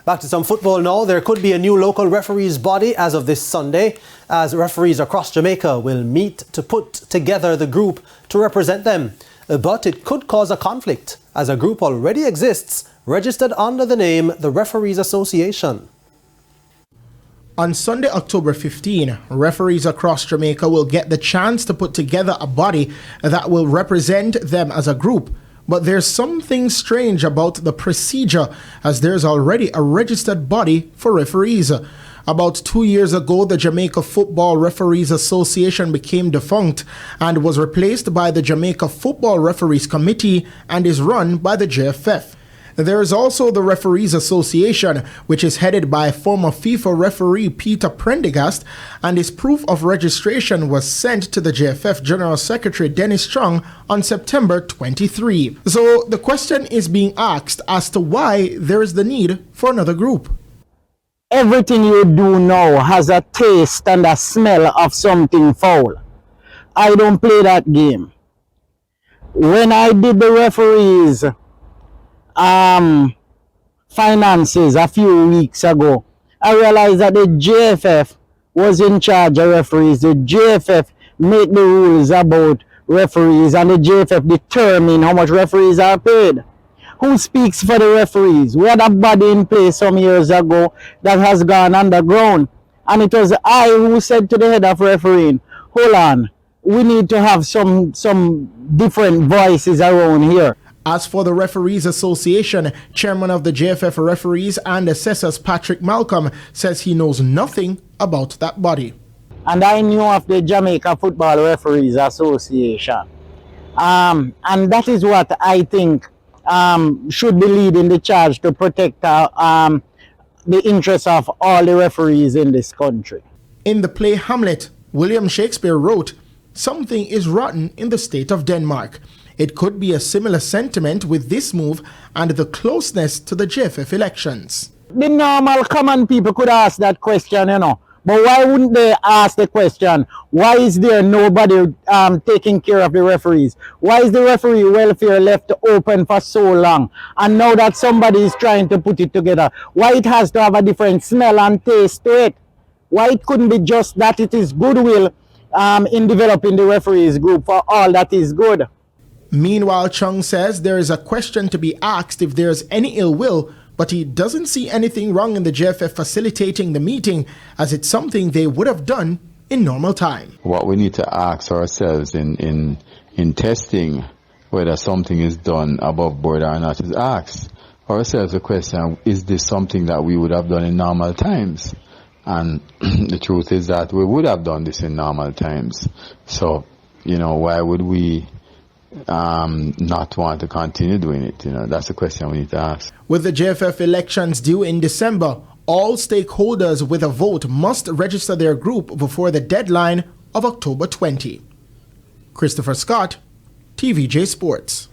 Back to some football now. There could be a new local referees body as of this Sunday, as referees across Jamaica will meet to put together the group to represent them. But it could cause a conflict, as a group already exists, registered under the name the Referees Association. On Sunday, October 15, referees across Jamaica will get the chance to put together a body that will represent them as a group. But there's something strange about the procedure, as there's already a registered body for referees. About 2 years ago, the Jamaica Football Referees Association became defunct and was replaced by the Jamaica Football Referees Committee and is run by the JFF. There is also the Referees Association, which is headed by former FIFA referee Peter Prendergast, and his proof of registration was sent to the JFF General Secretary Dennis Strong on September 23. So the question is being asked as to why there is the need for another group. Everything you do now has a taste and a smell of something foul. I don't play that game. When I did the referees finances a few weeks ago, I realized that the JFF was in charge of referees. The JFF made the rules about referees, and the JFF determine how much referees are paid. Who speaks for the referees? We had a body in place some years ago that has gone underground, and it was I who said to the head of refereeing, hold on, we need to have some different voices around here. As for the Referees Association, chairman of the JFF Referees and Assessors Patrick Malcolm says he knows nothing about that body. And I knew of the Jamaica Football Referees Association. And that is what I think should be leading the charge to protect the interests of all the referees in this country. In the play Hamlet, William Shakespeare wrote, "Something is rotten in the state of Denmark." It could be a similar sentiment with this move and the closeness to the JFF elections. The normal common people could ask that question, but why wouldn't they ask the question, why is there nobody taking care of the referees? Why is the referee welfare left open for so long? And now that somebody is trying to put it together, why it has to have a different smell and taste to it? Why it couldn't be just that it is goodwill in developing the referees group for all that is good? Meanwhile, Chung says there is a question to be asked if there is any ill will, but he doesn't see anything wrong in the JFF facilitating the meeting, as it's something they would have done in normal time. What we need to ask ourselves in testing whether something is done above board or not is ask ourselves the question, is this something that we would have done in normal times? And the truth is that we would have done this in normal times. So, why would we not want to continue doing it? That's the question we need to ask. With the JFF elections due in December, all stakeholders with a vote must register their group before the deadline of October 20. Christopher Scott, TVJ Sports.